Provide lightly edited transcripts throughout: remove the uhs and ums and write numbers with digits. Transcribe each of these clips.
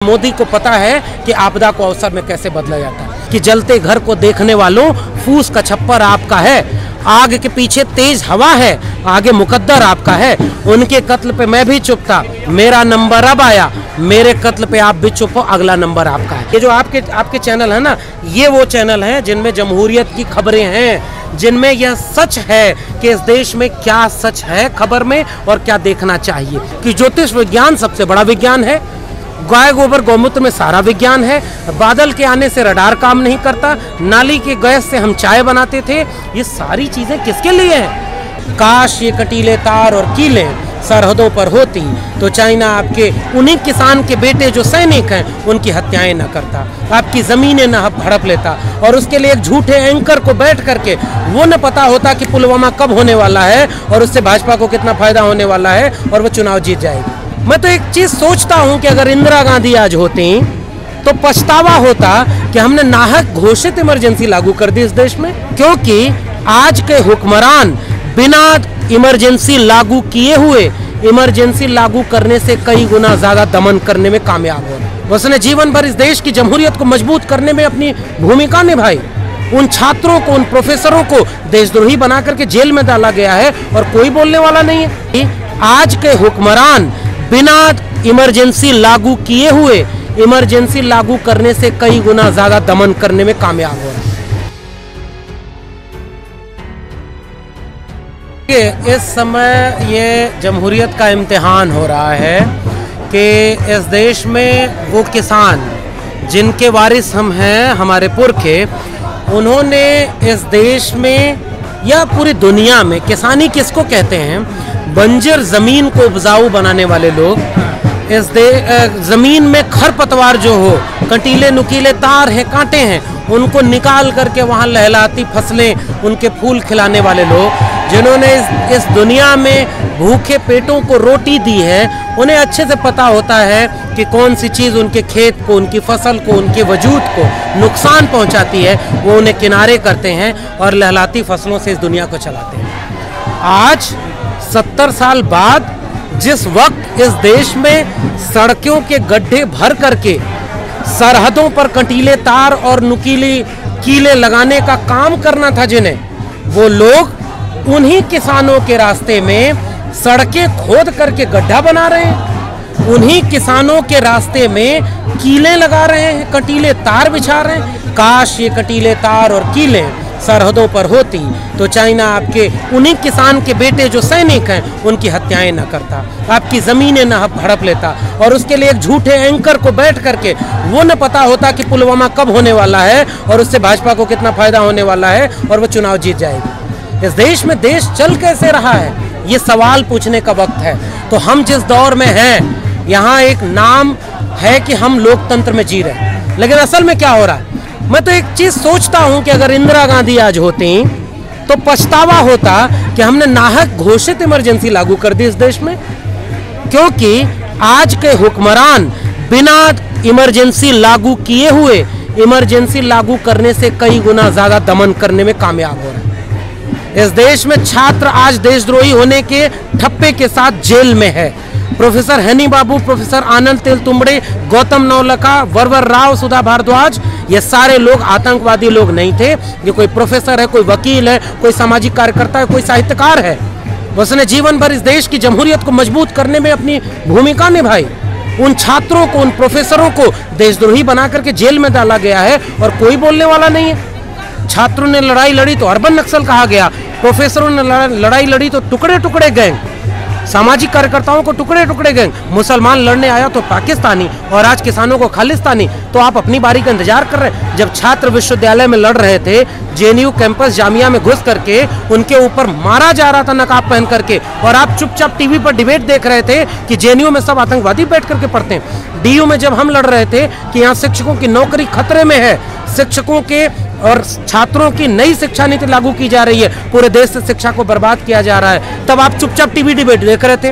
मोदी को पता है कि आपदा को अवसर में कैसे बदला जाता है, कि जलते घर को देखने वालों फूस का छप्पर आपका है, आग के पीछे तेज हवा है, आगे मुकद्दर आपका है। उनके कत्ल पे मैं भी चुप था, मेरा नंबर अब आया, मेरे कत्ल पे आप भी चुप हो, अगला नंबर आपका है। ये जो आपके चैनल है ना, ये वो चैनल हैं जिनमें जमहूरियत की खबरें हैं, जिनमें यह सच है कि इस देश में क्या सच है खबर में और क्या देखना चाहिए। कि ज्योतिष विज्ञान सबसे बड़ा विज्ञान है, गाय गोबर गौमूत्र में सारा विज्ञान है, बादल के आने से रडार काम नहीं करता, नाली के गैस से हम चाय बनाते थे, ये सारी चीजें किसके लिए हैं? काश ये कटीले तार और कीले सरहदों पर होती तो चाइना आपके उन्हीं किसान के बेटे जो सैनिक हैं उनकी हत्याएं न करता, आपकी जमीनें न हड़प लेता, और उसके लिए एक झूठे एंकर को बैठ करके वो न पता होता कि पुलवामा कब होने वाला है और उससे भाजपा को कितना फायदा होने वाला है और वो चुनाव जीत जाएगी। मैं तो एक चीज सोचता हूं कि अगर इंदिरा गांधी आज होती तो पछतावा होता कि हमने नाहक घोषित इमरजेंसी लागू कर दी इस देश में, क्योंकि आज के हुक्मरान बिना इमरजेंसी लागू किए हुए इमरजेंसी लागू करने से कई गुना ज्यादा दमन करने में कामयाब हो रहे। उसने जीवन भर इस देश की जमहूरियत को मजबूत करने में अपनी भूमिका निभाई। उन छात्रों को, उन प्रोफेसरों को देशद्रोही बना करके जेल में डाला गया है और कोई बोलने वाला नहीं है। आज के हुक्मरान बिना इमरजेंसी लागू किए हुए इमरजेंसी लागू करने से कई गुना ज्यादा दमन करने में कामयाब हो रहे हैं। इस समय ये जमहूरियत का इम्तिहान हो रहा है कि इस देश में वो किसान जिनके वारिस हम हैं, हमारे पुरखे, उन्होंने इस देश में या पूरी दुनिया में, किसानी किसको कहते हैं? बंजर जमीन को उपजाऊ बनाने वाले लोग, इस जमीन में खरपतवार जो हो, कंटीले नुकीले तार हैं, कांटे हैं, उनको निकाल करके वहाँ लहलाती फसलें, उनके फूल खिलाने वाले लोग, जिन्होंने इस दुनिया में भूखे पेटों को रोटी दी है, उन्हें अच्छे से पता होता है कि कौन सी चीज़ उनके खेत को, उनकी फसल को, उनके वजूद को नुकसान पहुंचाती है, वो उन्हें किनारे करते हैं और लहलाती फसलों से इस दुनिया को चलाते हैं। आज 70 साल बाद जिस वक्त इस देश में सड़कों के गड्ढे भर करके सरहदों पर कंटीले तार और नुकीली कीले लगाने का काम करना था जिन्हें, वो लोग उन्हीं किसानों के रास्ते में सड़कें खोद करके गड्ढा बना रहे हैं, उन्हीं किसानों के रास्ते में कीले लगा रहे हैं, कंटीले तार बिछा रहे हैं। काश ये कंटीले तार और कीले सरहदों पर होती तो चाइना आपके उन्हीं किसान के बेटे जो सैनिक हैं उनकी हत्याएं न करता, आपकी जमीनें न हड़प लेता, और उसके लिए एक झूठे एंकर को बैठ करके वो न पता होता कि पुलवामा कब होने वाला है और उससे भाजपा को कितना फायदा होने वाला है और वो चुनाव जीत जाएगी। इस देश में देश चल कैसे रहा है, ये सवाल पूछने का वक्त है। तो हम जिस दौर में हैं, यहाँ एक नाम है कि हम लोकतंत्र में जी रहे हैं, लेकिन असल में क्या हो रहा है? मैं तो एक चीज सोचता हूं कि अगर इंदिरा गांधी आज होती तो पछतावा होता कि हमने नाहक घोषित इमरजेंसी लागू कर दी इस देश में, क्योंकि आज के हुक्मरान बिना इमरजेंसी लागू किए हुए इमरजेंसी लागू करने से कई गुना ज्यादा दमन करने में कामयाब हो रहे हैं। इस देश में छात्र आज देशद्रोही होने के ठप्पे के साथ जेल में है। प्रोफेसर हनी बाबू, प्रोफेसर आनंद तेलतुंबड़े, गौतम नवलखा, वरवर राव, सुधा भारद्वाज, ये सारे लोग आतंकवादी लोग नहीं थे। ये कोई प्रोफेसर है, कोई वकील है, कोई सामाजिक कार्यकर्ता है, कोई साहित्यकार है। उसने जीवन भर इस देश की जमहूरियत को मजबूत करने में अपनी भूमिका निभाई। उन छात्रों को, उन प्रोफेसरों को देशद्रोही बना करके जेल में डाला गया है और कोई बोलने वाला नहीं है। छात्रों ने लड़ाई लड़ी तो अर्बन नक्सल कहा गया, प्रोफेसरों ने लड़ाई लड़ी तो टुकड़े टुकड़े गैंग, सामाजिक कार्यकर्ताओं को टुकड़े टुकड़े गैंग, मुसलमान लड़ने आया तो पाकिस्तानी, और आज किसानों को खालिस्तानी। तो आप अपनी बारी का इंतजार कर रहे हैं। जब छात्र विश्वविद्यालय में लड़ रहे थे, जेएनयू कैंपस जामिया में घुस करके उनके ऊपर मारा जा रहा था नकाब पहन करके, और आप चुपचाप टीवी पर डिबेट देख रहे थे कि जेएनयू में सब आतंकवादी बैठ करके पढ़ते हैं। डीयू में जब हम लड़ रहे थे कि यहाँ शिक्षकों की नौकरी खतरे में है, शिक्षकों के और छात्रों की नई शिक्षा नीति लागू की जा रही है, पूरे देश से शिक्षा को बर्बाद किया जा रहा है, तब आप चुपचाप टीवी डिबेट देख रहे थे।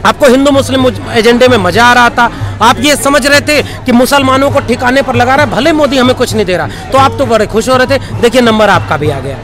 आपको हिंदू मुस्लिम एजेंडे में मजा आ रहा था, आप ये समझ रहे थे कि मुसलमानों को ठिकाने पर लगा रहा है, भले मोदी हमें कुछ नहीं दे रहा, तो आप तो बड़े खुश हो रहे थे। देखिए नंबर आपका भी आ गया।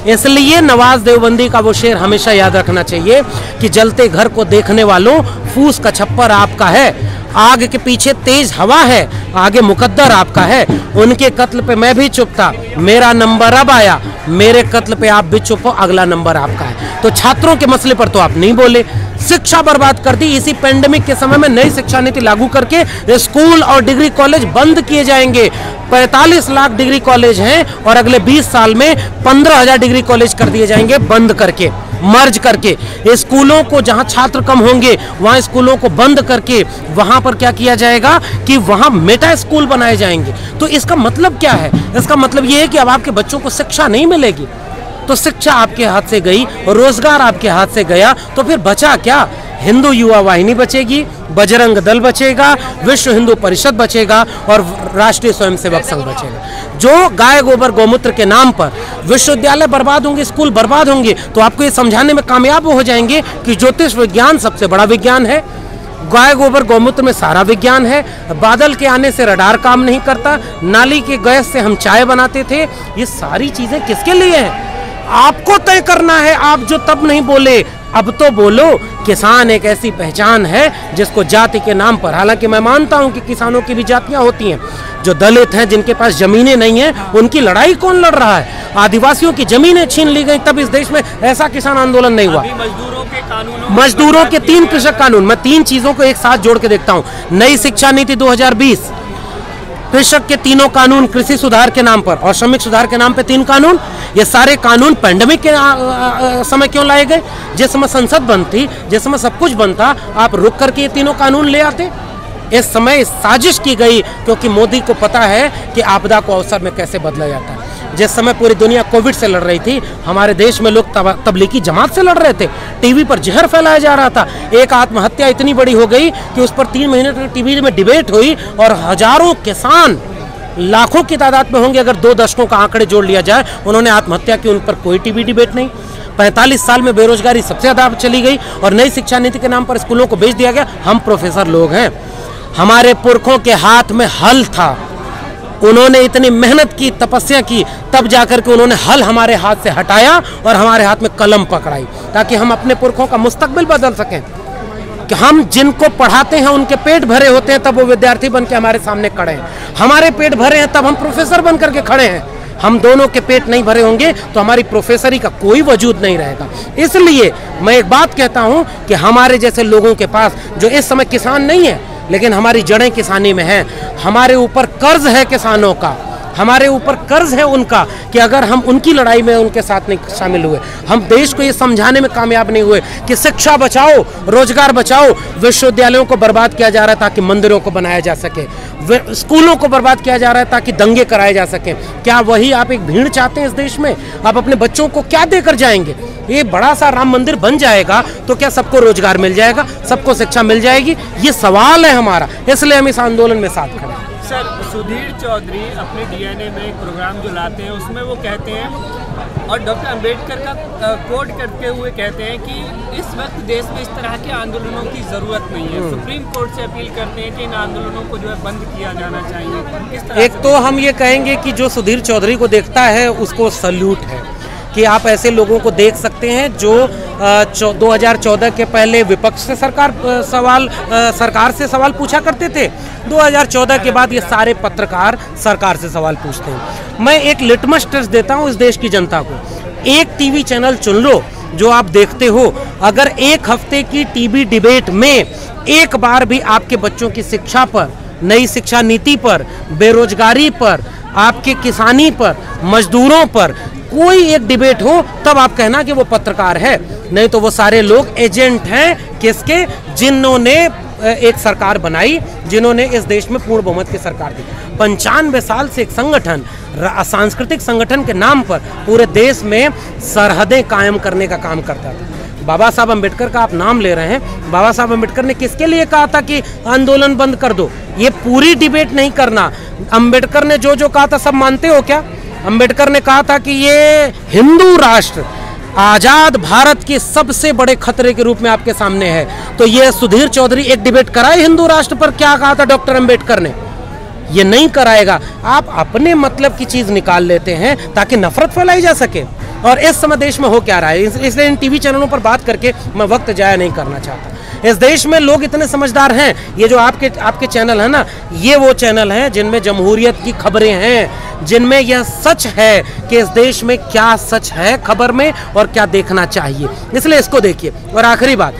इसलिए नवाज देवबंदी का वो शेर हमेशा याद रखना चाहिए कि जलते घर को देखने वालों फूस का छप्पर आपका है, आग के पीछे तेज हवा है, आगे मुकद्दर आपका है। उनके कत्ल पे मैं भी चुप था, मेरा नंबर अब आया, मेरे कत्ल पे आप भी चुप हो, अगला नंबर आपका है। तो छात्रों के मसले पर तो आप नहीं बोले, शिक्षा बर्बाद कर दी। इसी पेंडेमिक के समय में नई शिक्षा नीति लागू करके स्कूल और डिग्री कॉलेज बंद किए जाएंगे। 45 लाख डिग्री कॉलेज हैं और अगले 20 साल में 15,000 डिग्री कॉलेज कर दिए जाएंगे बंद करके, मर्ज करके। स्कूलों को जहां छात्र कम होंगे वहां स्कूलों को बंद करके वहां पर क्या किया जाएगा कि वहां मेटा स्कूल बनाए जाएंगे। तो इसका मतलब क्या है? इसका मतलब यह है कि अब आपके बच्चों को शिक्षा नहीं मिलेगी। तो शिक्षा आपके हाथ से गई, रोजगार आपके हाथ से गया, तो फिर बचा क्या? हिंदू युवा वाहिनी बचेगी, बजरंग दल बचेगा, विश्व हिंदू परिषद बचेगा और राष्ट्रीय स्वयंसेवक संघ बचेगा। जो गाय गोबर गौमूत्र के नाम पर विश्वविद्यालय बर्बाद होंगे, स्कूल बर्बाद होंगे, तो आपको ये समझाने में कामयाब हो जाएंगे कि ज्योतिष विज्ञान सबसे बड़ा विज्ञान है, गाय गोबर गौमूत्र में सारा विज्ञान है, बादल के आने से रडार काम नहीं करता, नाली के गैस से हम चाय बनाते थे। ये सारी चीजें किसके लिए हैं? आपको तय करना है। आप जो तब नहीं बोले, अब तो बोलो। किसान एक ऐसी पहचान है जिसको जाति के नाम पर, हालांकि मैं मानता हूं कि किसानों की भी जातियां होती हैं, जो दलित हैं, जिनके पास जमीनें नहीं हैं, उनकी लड़ाई कौन लड़ रहा है? आदिवासियों की जमीनें छीन ली गई, तब इस देश में ऐसा किसान आंदोलन नहीं हुआ। मजदूरों के 3 कृषक कानून, मैं 3 चीजों को एक साथ जोड़ के देखता हूं। नई शिक्षा नीति 2020, कृषक के 3 कानून कृषि सुधार के नाम पर और श्रमिक सुधार के नाम पे 3 कानून। ये सारे कानून पेंडेमिक के समय क्यों लाए गए? जिस समय संसद बंद थी, जिस समय सब कुछ बंद था, आप रुक करके ये 3 कानून ले आते। इस समय साजिश की गई क्योंकि मोदी को पता है कि आपदा को अवसर में कैसे बदला जाता है। जिस समय पूरी दुनिया कोविड से लड़ रही थी, हमारे देश में लोग तबलीगी जमात से लड़ रहे थे, टीवी पर जहर फैलाया जा रहा था। एक आत्महत्या इतनी बड़ी हो गई कि उस पर 3 महीने तक टीवी में डिबेट हुई और हजारों किसान, लाखों की तादाद में होंगे अगर 2 दशकों का आंकड़े जोड़ लिया जाए, उन्होंने आत्महत्या की। उन पर कोई टीवी डिबेट नहीं। 45 साल में बेरोजगारी सबसे ज्यादा चली गई और नई शिक्षा नीति के नाम पर स्कूलों को बेच दिया गया। हम प्रोफेसर लोग हैं, हमारे पुरखों के हाथ में हल था, उन्होंने इतनी मेहनत की, तपस्या की, तब जाकर के उन्होंने हल हमारे हाथ से हटाया और हमारे हाथ में कलम पकड़ाई, ताकि हम अपने पुरखों का मुस्तकबिल बदल सकें। कि हम जिनको पढ़ाते हैं उनके पेट भरे होते हैं, तब वो विद्यार्थी बन के हमारे सामने खड़े हैं। हमारे पेट भरे हैं तब हम प्रोफेसर बन करके खड़े हैं। हम दोनों के पेट नहीं भरे होंगे तो हमारी प्रोफेसरी का कोई वजूद नहीं रहेगा। इसलिए मैं एक बात कहता हूं कि हमारे जैसे लोगों के पास, जो इस समय किसान नहीं है लेकिन हमारी जड़ें किसानी में हैं, हमारे ऊपर कर्ज है किसानों का, हमारे ऊपर कर्ज है उनका कि अगर हम उनकी लड़ाई में उनके साथ नहीं शामिल हुए, हम देश को ये समझाने में कामयाब नहीं हुए कि शिक्षा बचाओ, रोजगार बचाओ। विश्वविद्यालयों को बर्बाद किया जा रहा है ताकि मंदिरों को बनाया जा सके, स्कूलों को बर्बाद किया जा रहा है ताकि दंगे कराए जा सके। क्या वही आप एक भीड़ चाहते हैं इस देश में? आप अपने बच्चों को क्या देकर जाएंगे? ये बड़ा सा राम मंदिर बन जाएगा तो क्या सबको रोजगार मिल जाएगा, सबको शिक्षा मिल जाएगी? ये सवाल है हमारा, इसलिए हम इस आंदोलन में साथ खड़े हैं। सर, सुधीर चौधरी अपने डीएनए में एक प्रोग्राम जो लाते हैं उसमें वो कहते हैं और डॉक्टर अंबेडकर का कोट करते हुए कहते हैं कि इस वक्त देश में इस तरह के आंदोलनों की ज़रूरत नहीं है। सुप्रीम कोर्ट से अपील करते हैं कि इन आंदोलनों को जो है बंद किया जाना चाहिए। किस तरह? एक तो हम ये कहेंगे कि जो सुधीर चौधरी को देखता है उसको सल्यूट है कि आप ऐसे लोगों को देख सकते हैं जो 2014 के पहले विपक्ष से सरकार से सवाल पूछा करते थे। 2014 के बाद ये सारे पत्रकार सरकार से सवाल पूछते हैं। मैं एक लिटमस टेस्ट देता हूँ इस देश की जनता को। एक टीवी चैनल चुन लो जो आप देखते हो, अगर एक हफ्ते की टीवी डिबेट में एक बार भी आपके बच्चों की शिक्षा पर, नई शिक्षा नीति पर, बेरोजगारी पर, आपके किसानी पर, मजदूरों पर कोई एक डिबेट हो, तब आप कहना कि वो पत्रकार है। नहीं तो वो सारे लोग एजेंट हैं किसके? जिन्होंने एक सरकार बनाई, जिन्होंने इस देश में पूर्ण बहुमत की सरकार दी। 95 साल से एक संगठन, सांस्कृतिक संगठन के नाम पर पूरे देश में सरहदें कायम करने का काम करता था। बाबा साहब अम्बेडकर का आप नाम ले रहे हैं, बाबा साहब अम्बेडकर ने किसके लिए कहा था कि आंदोलन बंद कर दो? ये पूरी डिबेट नहीं करना। अम्बेडकर ने जो जो कहा था सब मानते हो क्या? अम्बेडकर ने कहा था कि ये हिंदू राष्ट्र आजाद भारत के सबसे बड़े खतरे के रूप में आपके सामने है। तो ये सुधीर चौधरी एक डिबेट कराए हिंदू राष्ट्र पर? क्या कहा था डॉक्टर अम्बेडकर ने? ये नहीं कराएगा। आप अपने मतलब की चीज निकाल लेते हैं ताकि नफरत फैलाई जा सके। और इस समय देश में हो क्या रहा है, इसलिए इन टीवी चैनलों पर बात करके मैं वक्त जाया नहीं करना चाहता। इस देश में लोग इतने समझदार हैं। ये जो आपके चैनल है ना, ये वो चैनल हैं जिनमें जमहूरियत की खबरें हैं, जिनमें यह सच है कि इस देश में क्या सच है खबर में और क्या देखना चाहिए, इसलिए इसको देखिए। और आखिरी बात,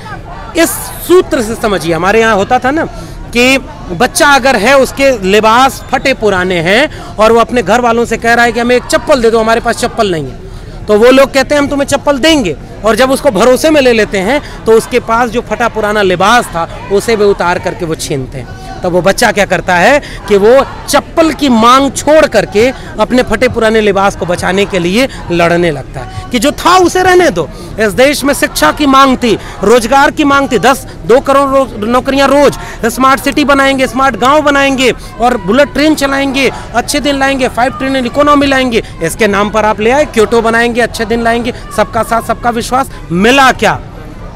इस सूत्र से समझिए, हमारे यहाँ होता था ना कि बच्चा अगर है, उसके लिबास फटे पुराने हैं और वो अपने घर वालों से कह रहा है कि हमें एक चप्पल दे दो, हमारे पास चप्पल नहीं है, तो वो लोग कहते हैं हम तुम्हें चप्पल देंगे, और जब उसको भरोसे में ले लेते हैं तो उसके पास जो फटा पुराना लिबास था उसे भी उतार करके वो छीनते हैं। तब वो बच्चा क्या करता है कि वो चप्पल की मांग छोड़ करके अपने फटे पुराने लिबास को बचाने के लिए लड़ने लगता है कि जो था उसे रहने दो। इस देश में शिक्षा की मांग थी, रोजगार की मांग थी, 2 करोड़ नौकरियां रोज, स्मार्ट सिटी बनाएंगे, स्मार्ट गांव बनाएंगे और बुलेट ट्रेन चलाएंगे, अच्छे दिन लाएंगे, 5 ट्रिलियन इकोनॉमी लाएंगे। इसके नाम पर आप ले आए क्योटो बनाएंगे, अच्छे दिन लाएंगे, सबका साथ सबका विश्वास। मिला क्या?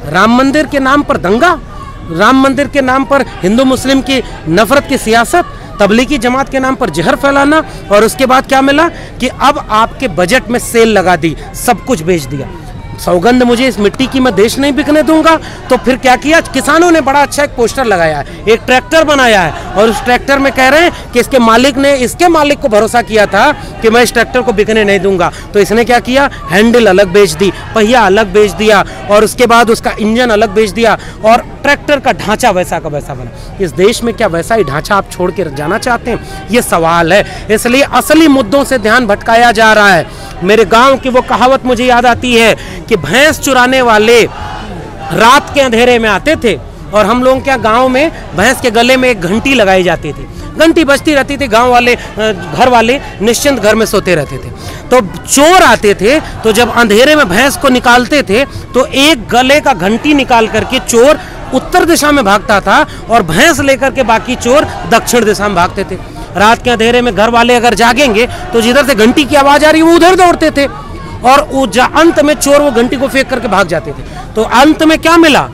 राम मंदिर के नाम पर दंगा, राम मंदिर के नाम पर हिंदू मुस्लिम की नफरत की सियासत, तबलीगी जमात के नाम पर जहर फैलाना, और उसके बाद क्या मिला कि अब आपके बजट में सेल लगा दी, सब कुछ बेच दिया। सौगंध मुझे इस मिट्टी की मैं देश नहीं बिकने दूंगा। तो फिर क्या किया, किसानों ने बड़ा अच्छा एक पोस्टर लगाया है, एक ट्रैक्टर बनाया है, और उस ट्रैक्टर में कह रहे हैं कि इसके मालिक ने इसके मालिक को भरोसा किया था कि मैं इस ट्रैक्टर को बिकने नहीं दूंगा, तो इसने क्या किया, हैंडल अलग बेच दी, पहिया अलग बेच दिया, और उसके बाद उसका इंजन अलग बेच दिया, और ट्रैक्टर का ढांचा वैसा का वैसा बना। इस देश में क्या वैसा ही ढांचा आप छोड़ के जाना चाहते हैं? ये सवाल है। इसलिए असली मुद्दों से ध्यान भटकाया जा रहा है। मेरे गांव की वो कहावत मुझे याद आती है कि भैंस चुराने वाले रात के अंधेरे में आते थे, और हम लोगों के गांव में भैंस के गले में एक घंटी लगाई जाती थी, घंटी बजती रहती थी, गांव वाले घर वाले निश्चिंत घर में सोते रहते थे। तो चोर आते थे, तो जब अंधेरे में भैंस को निकालते थे तो एक गले का घंटी निकाल करके चोर उत्तर दिशा में भागता था, और भैंस लेकर के बाकी चोर दक्षिण दिशा में भागते थे। रात के अंधेरे में घर वाले अगर जागेंगे तो जिधर से घंटी की आवाज आ रही है वो उधर दौड़ते थे, और अंत में चोर वो घंटी को फेंक करके भाग जाते थे। तो अंत में क्या मिला,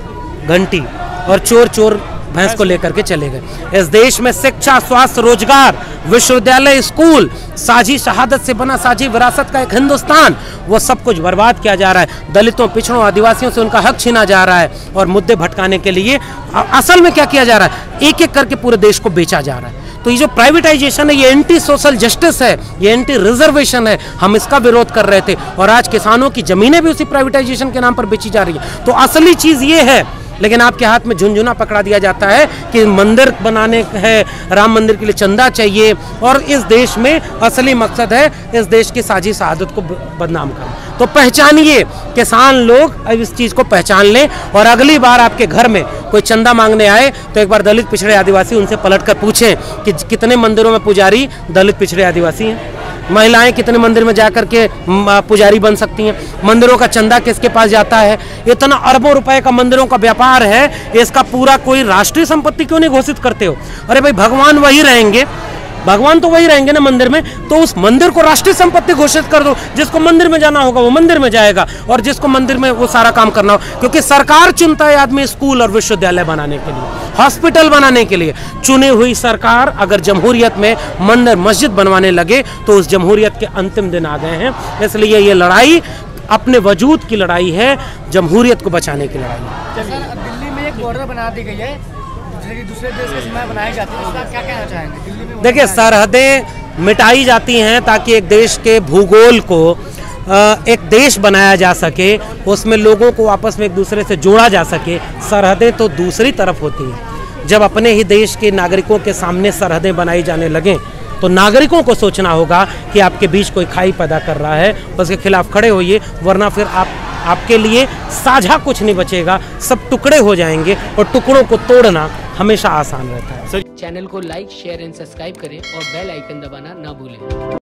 घंटी, और चोर भैंस को लेकर के चले गए। इस देश में शिक्षा, स्वास्थ्य, रोजगार, विश्वविद्यालय, स्कूल, साझी शहादत से बना साझी विरासत का एक हिंदुस्तान, वो सब कुछ बर्बाद किया जा रहा है। दलितों, पिछड़ों, आदिवासियों से उनका हक छीना जा रहा है, और मुद्दे भटकाने के लिए असल में क्या किया जा रहा है, एक एक करके पूरे देश को बेचा जा रहा है। तो ये जो प्राइवेटाइजेशन है, ये एंटी सोशल जस्टिस है, ये एंटी रिजर्वेशन है, हम इसका विरोध कर रहे थे, और आज किसानों की जमीनें भी उसी प्राइवेटाइजेशन के नाम पर बेची जा रही है। तो असली चीज ये है, लेकिन आपके हाथ में झुनझुना पकड़ा दिया जाता है कि मंदिर बनाने है, राम मंदिर के लिए चंदा चाहिए, और इस देश में असली मकसद है इस देश की साझी शहादत को बदनाम करना। तो पहचानिए, किसान लोग अब इस चीज़ को पहचान लें, और अगली बार आपके घर में कोई चंदा मांगने आए तो एक बार दलित, पिछड़े, आदिवासी उनसे पलट कर पूछें कि कितने मंदिरों में पुजारी दलित, पिछड़े, आदिवासी हैं। महिलाएं कितने मंदिर में जाकर के पुजारी बन सकती हैं? मंदिरों का चंदा किसके पास जाता है? इतना अरबों रुपए का मंदिरों का व्यापार है, इसका पूरा कोई राष्ट्रीय संपत्ति क्यों नहीं घोषित करते हो? अरे भाई, भगवान वही रहेंगे, भगवान तो वही रहेंगे ना मंदिर में, तो उस मंदिर को राष्ट्रीय संपत्ति घोषित कर दो। जिसको मंदिर में जाना होगा वो मंदिर में जाएगा, और जिसको मंदिर में वो सारा काम करना हो, क्योंकि सरकार चुनता है आदमी स्कूल और विश्वविद्यालय बनाने के लिए, हॉस्पिटल बनाने के लिए। चुनी हुई सरकार अगर जमहूरियत में मंदिर, मस्जिद बनवाने लगे तो उस जमहूरियत के अंतिम दिन आ गए हैं। इसलिए ये लड़ाई अपने वजूद की लड़ाई है, जमहूरियत को बचाने की लड़ाई है। दिल्ली में एक बॉर्डर बना दी गई है, दूसरे देश की सीमाएं बनाई जाती है, इसका क्या कहना चाहेंगे? दिल्ली में देखिए, सरहदें मिटाई जाती हैं ताकि एक देश के भूगोल को एक देश बनाया जा सके, उसमें लोगों को आपस में एक दूसरे से जोड़ा जा सके। सरहदें तो दूसरी तरफ होती हैं। जब अपने ही देश के नागरिकों के सामने सरहदें बनाई जाने लगें तो नागरिकों को सोचना होगा कि आपके बीच कोई खाई पैदा कर रहा है, उसके खिलाफ खड़े होइए, वरना फिर आपके लिए साझा कुछ नहीं बचेगा, सब टुकड़े हो जाएंगे, और टुकड़ों को तोड़ना हमेशा आसान रहता है। चैनल को लाइक, शेयर एंड सब्सक्राइब करें और बेल आइकन दबाना ना भूलें।